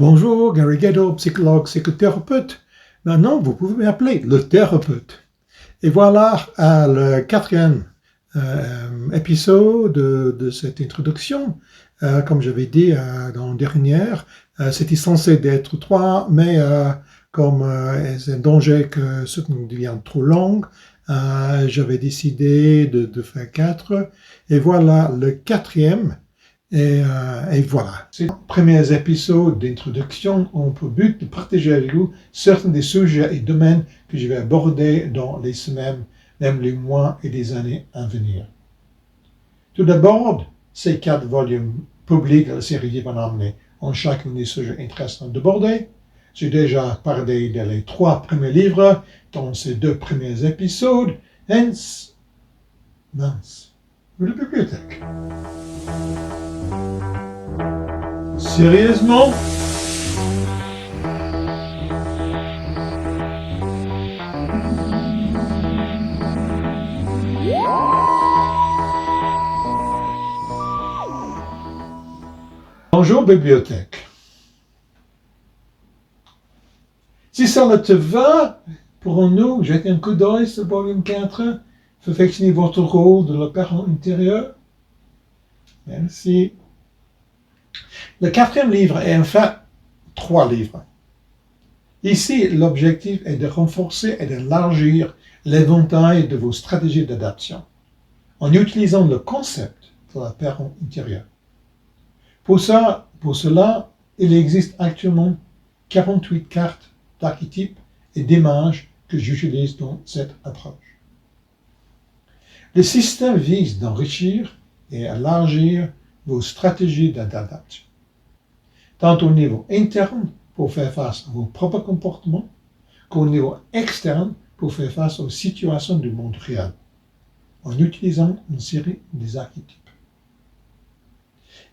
Bonjour, Gary Ghetto, psychologue, psychothérapeute. Maintenant, vous pouvez m'appeler le thérapeute. Et voilà le quatrième épisode de cette introduction. Comme j'avais dit dans la dernière, c'était censé être 3, mais comme c'est un danger que ce devienne trop long, j'avais décidé de faire 4. Et voilà le quatrième. Et voilà. Ces premiers épisodes d'introduction ont pour but de partager avec vous certains des sujets et domaines que je vais aborder dans les semaines, même les mois et les années à venir. Tout d'abord, ces 4 volumes publics de la série Vivre en Harmonie ont chacun des sujets intéressants d'aborder. J'ai déjà parlé des 3 premiers livres dans ces 2 premiers épisodes. Hence, la bibliothèque. Sérieusement? Bonjour bibliothèque. Si ça te va, pourrons-nous jeter un coup d'œil sur le volume 4, perfectionner votre rôle de le parent intérieur? Merci. Le 4e livre est en fait 3 livres. Ici, l'objectif est de renforcer et d'élargir l'éventail de vos stratégies d'adaptation en utilisant le concept de la parent intérieur. Pour cela, il existe actuellement 48 cartes d'archétypes et d'images que j'utilise dans cette approche. Le système vise d'enrichir et élargir vos stratégies d'adaptation, tant au niveau interne pour faire face à vos propres comportements, qu'au niveau externe pour faire face aux situations du monde réel, en utilisant une série des archétypes.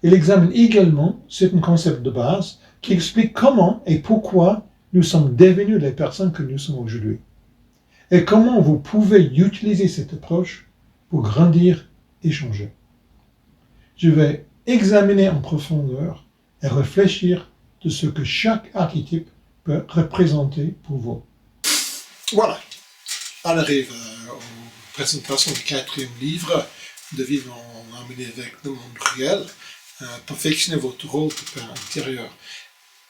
Il examine également certains concepts de base qui expliquent comment et pourquoi nous sommes devenus les personnes que nous sommes aujourd'hui, et comment vous pouvez utiliser cette approche pour grandir et changer. Je vais examiner en profondeur et réfléchir de ce que chaque archétype peut représenter pour vous. Voilà, on arrive aux présentations du 4e livre de Vivre en harmonie avec le monde réel, perfectionner votre rôle de père intérieur.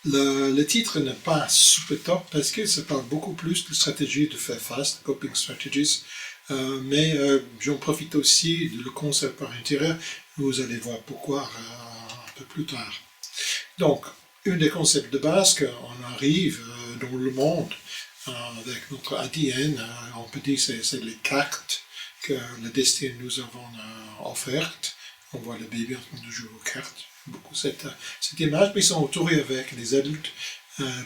Le titre n'est pas super top parce que ça parle beaucoup plus de stratégies de faire face, de coping strategies, mais j'en profite aussi de le concept par intérieur. Vous allez voir pourquoi un peu plus tard. Donc, un des concepts de base qu'on arrive dans le monde avec notre ADN, on peut dire que c'est les cartes que le destin nous avons offertes. On voit le bébé en train de jouer aux cartes. Beaucoup cette image, mais ils sont entourés avec les adultes.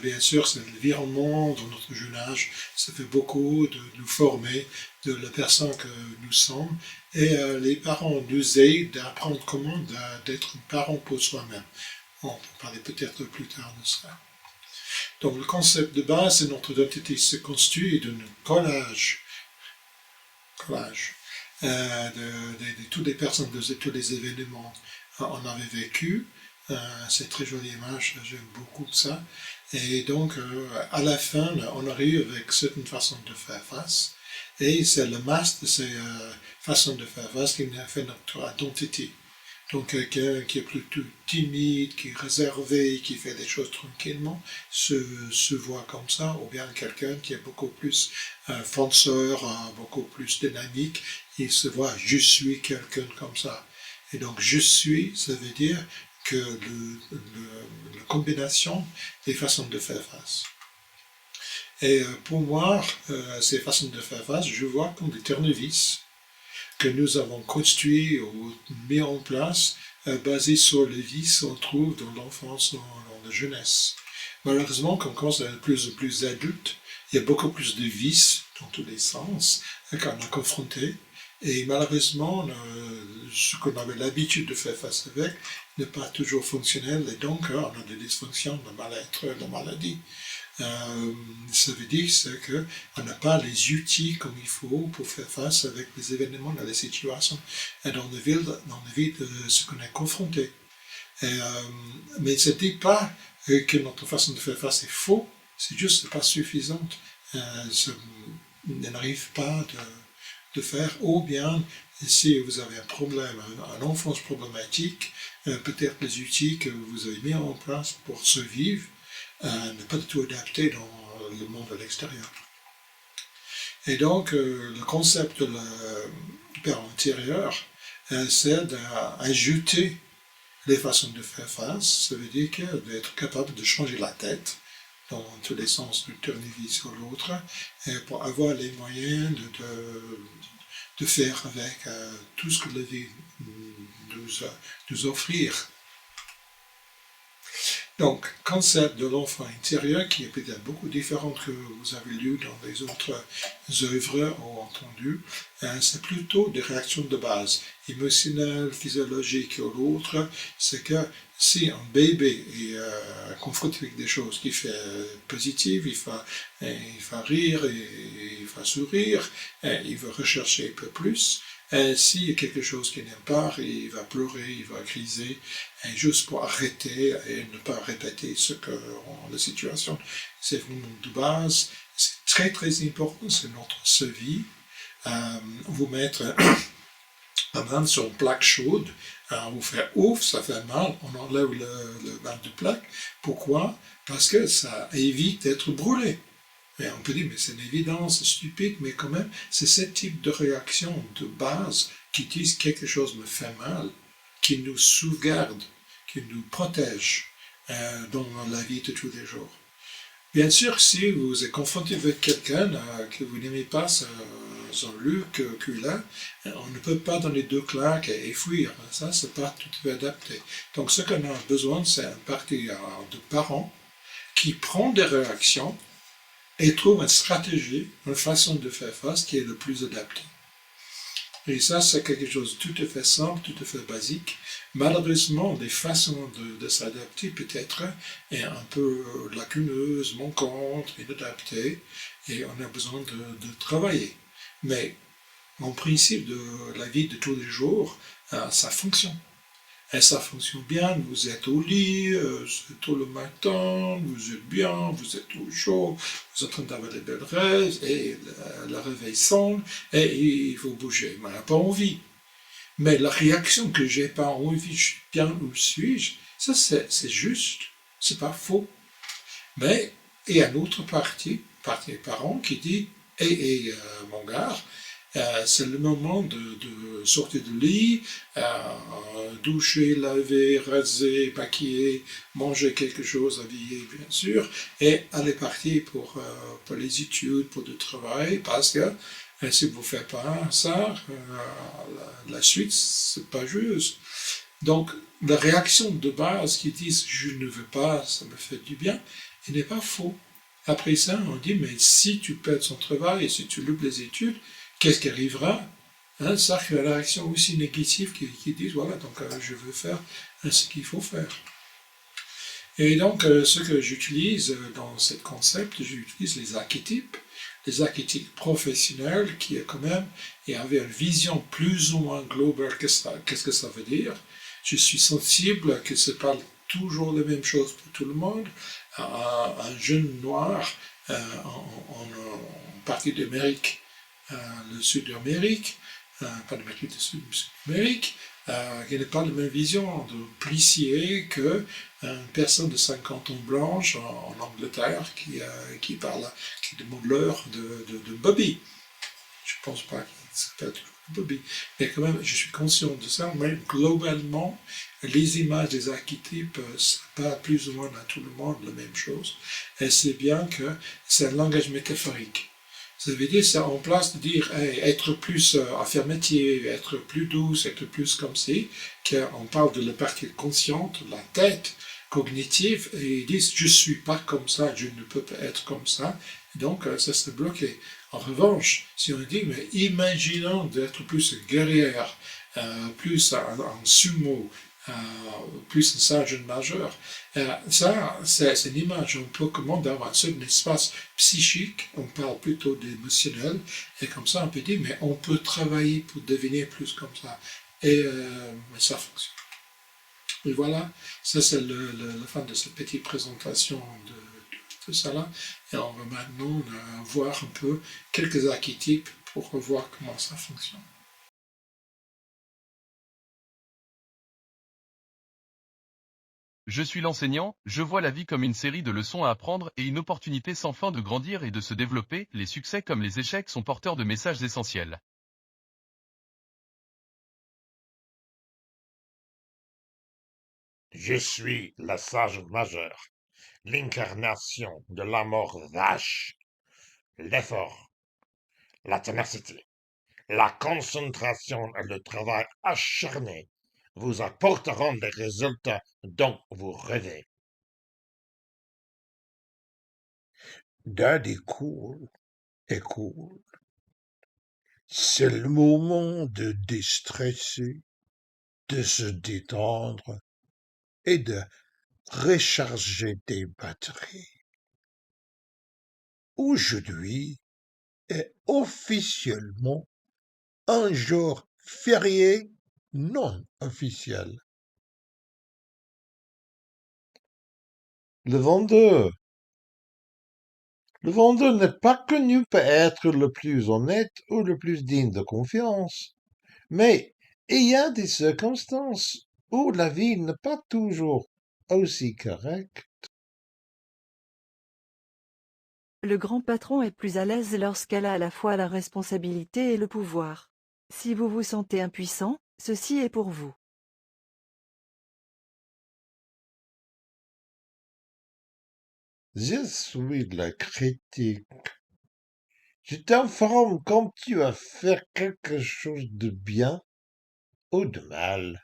Bien sûr, c'est l'environnement dans notre jeune âge. Ça fait beaucoup de nous former de la personne que nous sommes. Et les parents nous aident à apprendre comment d'être un parent pour soi-même. On va parler peut-être plus tard de ça. Donc le concept de base, c'est notre identité se constitue d'un collage de toutes les personnes, de tous les événements qu'on avait vécu. C'est une très jolie image, j'aime beaucoup ça. Et donc, à la fin, on arrive avec certaines façons de faire face. Et c'est le masque de ces façons de faire face qui fait notre identité. Donc, quelqu'un qui est plutôt timide, qui est réservé, qui fait des choses tranquillement, se voit comme ça, ou bien quelqu'un qui est beaucoup plus fonceur, beaucoup plus dynamique, il se voit « je suis quelqu'un comme ça ». Et donc « je suis », ça veut dire que la combinaison des façons de faire face. Et pour moi, ces façons de faire face, je vois comme des tournevis que nous avons construits ou mis en place basés sur les vices qu'on trouve dans l'enfance, dans la jeunesse. Malheureusement, quand on est de plus en plus adulte, il y a beaucoup plus de vices dans tous les sens qu'on a confrontés. Et malheureusement, ce qu'on avait l'habitude de faire face avec n'est pas toujours fonctionnel et donc on a des dysfonctions, de mal-être, de maladie. Ça veut dire qu'on n'a pas les outils comme il faut pour faire face avec les événements, dans les situations et dans la vie de ce qu'on est confronté. Mais ça ne dit pas que notre façon de faire face est faux, c'est juste que c'est pas suffisante. Elle n'arrive pas de faire, ou bien si vous avez un problème, un enfance problématique, peut-être les outils que vous avez mis en place pour survivre n'est pas du tout adapté dans le monde de l'extérieur. Et donc, le concept de la père intérieur, c'est d'ajouter les façons de faire face. Ça veut dire d'être capable de changer la tête dans tous les sens, de tourner vie sur l'autre, pour avoir les moyens de faire avec tout ce que la vie nous offrir. Donc, concept de l'enfant intérieur qui est peut-être beaucoup différent que vous avez lu dans les autres œuvres ou entendu, c'est plutôt des réactions de base, émotionnelles, physiologiques ou l'autre. C'est que si un bébé est confronté avec des choses qui sont positives, il va rire, il va sourire, il va rechercher un peu plus. S'il y a quelque chose qu'il n'aime pas, il va pleurer, il va criser, juste pour arrêter et ne pas répéter la situation. C'est vraiment de base, c'est très très important, c'est notre survie. Vous mettre la main sur une plaque chaude, vous fait ouf, ça fait mal, on enlève le mal de plaque. Pourquoi? Parce que ça évite d'être brûlé. Mais on peut dire, mais c'est une évidence, c'est stupide, mais quand même, c'est ce type de réaction de base qui disent quelque chose me fait mal, qui nous sauvegarde, qui nous protège dans la vie de tous les jours. Bien sûr, si vous êtes confronté avec quelqu'un que vous n'aimez pas son look qu'il a, on ne peut pas donner deux claques et fuir. Ça, c'est pas tout à fait adapté. Donc, ce qu'on a besoin, c'est un parti de parents qui prend des réactions et trouve une stratégie, une façon de faire face qui est le plus adaptée. Et ça, c'est quelque chose de tout à fait simple, tout à fait basique. Malheureusement, des façons de s'adapter peut-être un peu lacuneuses, manquantes, inadaptées, et on a besoin de travailler. Mais en principe de la vie de tous les jours, ça fonctionne. Et ça fonctionne bien, vous êtes au lit, c'est tôt le matin, vous êtes bien, vous êtes au chaud, vous êtes en train d'avoir des belles rêves, et le réveil sonne, et il faut bouger. Mais on n'a pas envie. Mais la réaction que j'ai pas envie, je suis bien où suis-je, ça c'est juste, c'est pas faux. Mais il y a une autre partie des parents qui dit, mon gars, c'est le moment de sortir du lit, doucher, laver, raser, maquiller, manger quelque chose, habiller bien sûr, et aller partir pour les études, pour le travail, parce que si vous ne faites pas ça, la suite, c'est pas juste. Donc, la réaction de base qui dit « je ne veux pas, ça me fait du bien », il n'est pas faux. Après ça, on dit « mais si tu perds ton travail et si tu loupes les études, qu'est-ce qui arrivera ?» Ça, c'est la réaction aussi négative qui dit « voilà, donc je veux faire ce qu'il faut faire ». Et donc, ce que j'utilise dans ce concept, j'utilise les archétypes professionnels qui est quand même, et avait une vision plus ou moins globale, qu'est-ce que ça veut dire. Je suis sensible que ce n'est pas toujours la même chose pour tout le monde. Un jeune noir en partie d'Amérique, le sud d'Amérique, pas d'Amérique du Sud, mais d'Amérique, qui n'a pas la même vision de policier qu'une personne de 50 ans blanche en Angleterre qui parle, qui demande l'heure de Bobby. Je ne pense pas qu'il s'appelle toujours Bobby. Mais quand même, je suis conscient de ça, mais globalement, les images des archétypes, c'est pas plus ou moins à tout le monde la même chose. Et c'est bien que c'est un langage métaphorique. Ça veut dire, c'est en place de dire, être plus affirmatif, être plus douce, être plus comme si, qu'on parle de la partie consciente, la tête cognitive, et ils disent, je suis pas comme ça, je ne peux pas être comme ça, donc ça serait bloqué. En revanche, si on dit, mais imaginons d'être plus guerrière, plus en sumo, plus un sergent majeur. Ça, c'est une image. On peut comment avoir un certain espace psychique, on parle plutôt d'émotionnel, et comme ça on peut dire, mais on peut travailler pour devenir plus comme ça. Et ça fonctionne. Et voilà, ça c'est la fin de cette petite présentation de ça là. Et on va maintenant voir un peu quelques archétypes pour voir comment ça fonctionne. Je suis l'enseignant, je vois la vie comme une série de leçons à apprendre et une opportunité sans fin de grandir et de se développer. Les succès comme les échecs sont porteurs de messages essentiels. Je suis la sage majeure, l'incarnation de l'amour vache, l'effort, la ténacité, la concentration et le travail acharné vous apporteront les résultats dont vous rêvez. Daddy cool est cool. C'est le moment de déstresser, de se détendre et de recharger des batteries. Aujourd'hui est officiellement un jour férié non officiel. Le vendeur. Le vendeur n'est pas connu pour être le plus honnête ou le plus digne de confiance. Mais il y a des circonstances où la vie n'est pas toujours aussi correcte. Le grand patron est plus à l'aise lorsqu'elle a à la fois la responsabilité et le pouvoir. Si vous vous sentez impuissant, ceci est pour vous. Je suis la critique. Je t'informe quand tu vas faire quelque chose de bien ou de mal.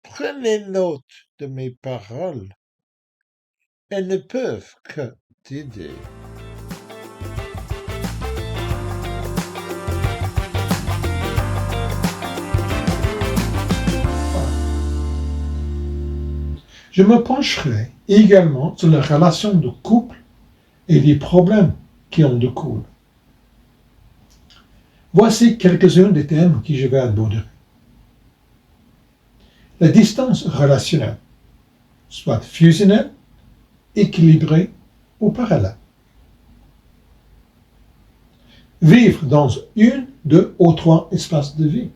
Prenez note de mes paroles. Elles ne peuvent que t'aider. Je me pencherai également sur les relations de couple et les problèmes qui en découlent. Voici quelques-uns des thèmes que je vais aborder. La distance relationnelle, soit fusionnelle, équilibrée ou parallèle. Vivre dans une, deux ou trois espaces de vie.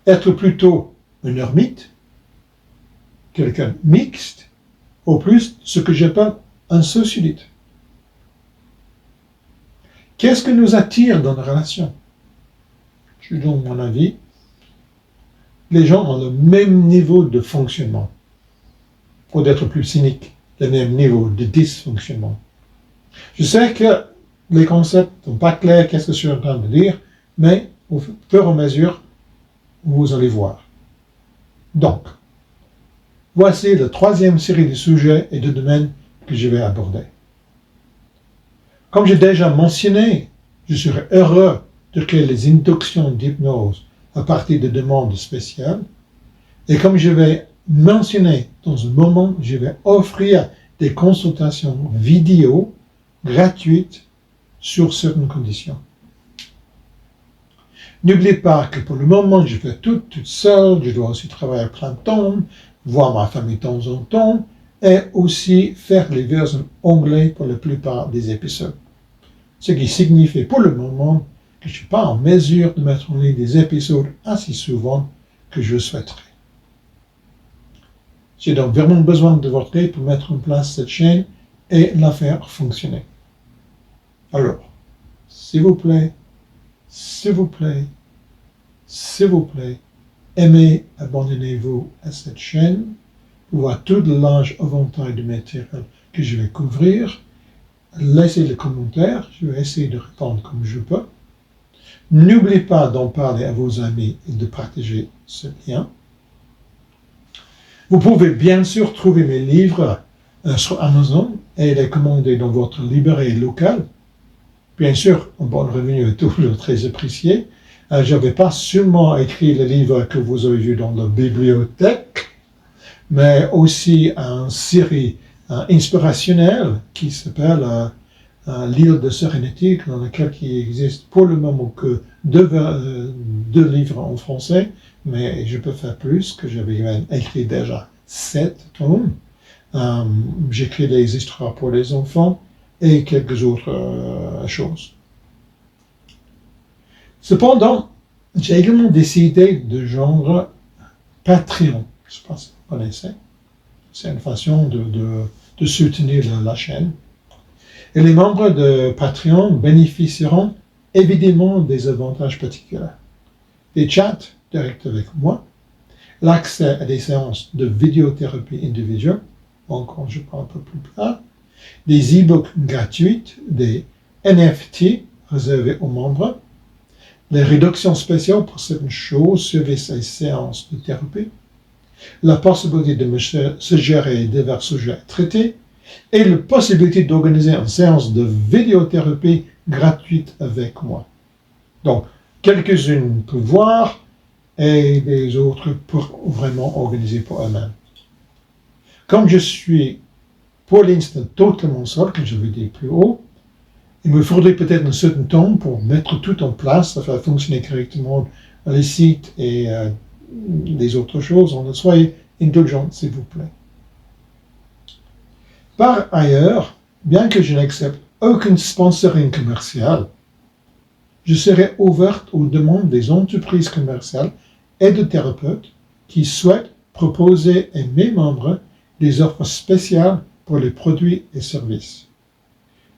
Être plutôt un ermite, quelqu'un mixte, ou plus ce que j'appelle un sociolite. Qu'est-ce que nous attire dans la relation? Je donne mon avis. Les gens ont le même niveau de fonctionnement. Pour être plus cynique, le même niveau de dysfonctionnement. Je sais que les concepts ne sont pas clairs, qu'est-ce que je suis en train de dire, mais au fur et à mesure, vous allez voir. Donc, voici la troisième série de sujets et de domaines que je vais aborder. Comme j'ai déjà mentionné, je serai heureux de créer les inductions d'hypnose à partir de demandes spéciales. Et comme je vais mentionner dans un moment, je vais offrir des consultations vidéo gratuites sur certaines conditions. N'oubliez pas que pour le moment, je fais tout toute seule. Je dois aussi travailler à plein temps, voir ma famille de temps en temps, et aussi faire les versions anglais pour la plupart des épisodes. Ce qui signifie pour le moment que je ne suis pas en mesure de mettre en ligne des épisodes assez souvent que je souhaiterais. J'ai donc vraiment besoin de votre aide pour mettre en place cette chaîne et la faire fonctionner. Alors, s'il vous plaît, s'il vous plaît, s'il vous plaît, aimez, abonnez-vous à cette chaîne pour voir tout le large éventail de matériel que je vais couvrir. Laissez les commentaires, je vais essayer de répondre comme je peux. N'oubliez pas d'en parler à vos amis et de partager ce lien. Vous pouvez bien sûr trouver mes livres sur Amazon et les commander dans votre librairie locale. Bien sûr, un bon revenu est toujours très apprécié. Je n'avais pas seulement écrit les livres que vous avez vus dans la bibliothèque, mais aussi une série inspirationnelle qui s'appelle l'île de sérénité, dans laquelle il existe pour le moment que deux 2 livres en français, mais je peux faire plus, que j'avais écrit déjà 7 tomes. J'écris des histoires pour les enfants et quelques autres choses. Cependant, j'ai également décidé de genre Patreon. Je ne sais pas si vous connaissez. C'est une façon de soutenir la chaîne. Et les membres de Patreon bénéficieront évidemment des avantages particuliers. Des chats directs avec moi, l'accès à des séances de vidéothérapie individuelle, encore je parle un peu plus tard, des e-books gratuits, des NFT réservés aux membres, les réductions spéciales pour certaines choses sur ces séances de thérapie, la possibilité de me suggérer divers sujets traités, et la possibilité d'organiser une séance de vidéothérapie gratuite avec moi. Donc, quelques-unes peuvent voir et les autres pour vraiment organiser pour eux-mêmes. Comme je suis pour l'instant totalement seul, comme je l'ai dit plus haut, il me faudrait peut-être un certain temps pour mettre tout en place, à faire fonctionner correctement les sites et les autres choses. Donc, soyez indulgents, s'il vous plaît. Par ailleurs, bien que je n'accepte aucun sponsoring commercial, je serai ouverte aux demandes des entreprises commerciales et de thérapeutes qui souhaitent proposer à mes membres des offres spéciales pour les produits et services.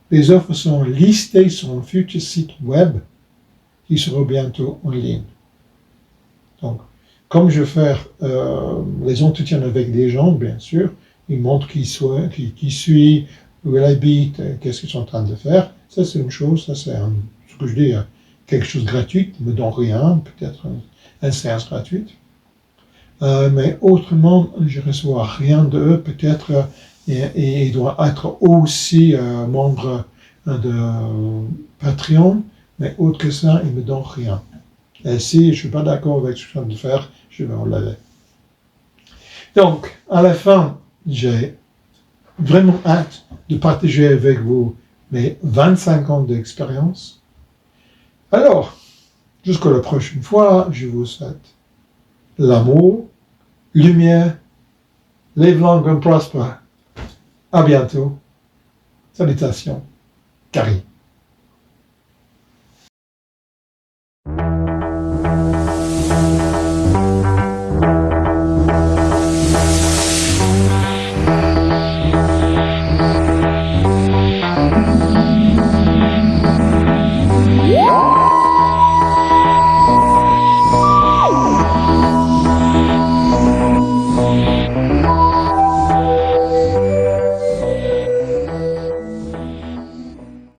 Les offres sont listées sur un futur site web qui sera bientôt en ligne. Donc, comme je fais les entretiens avec des gens, bien sûr, ils montrent qui suit, où elle habite, qu'est-ce qu'ils sont en train de faire. Ça, c'est une chose, ça, c'est ce que je dis, quelque chose de gratuit, ne me donne rien, peut-être une séance gratuite. Mais autrement, je ne reçois rien d'eux, peut-être, et ils doivent être aussi membres de Patreon, mais autre que ça, ils ne me donnent rien. Et si je ne suis pas d'accord avec ce que je viens de faire, je vais enlever. Donc, à la fin, j'ai vraiment hâte de partager avec vous mes 25 ans d'expérience. Alors, jusqu'à la prochaine fois, je vous souhaite l'amour, lumière, live long and prosper. À bientôt. Salutations. Carrie.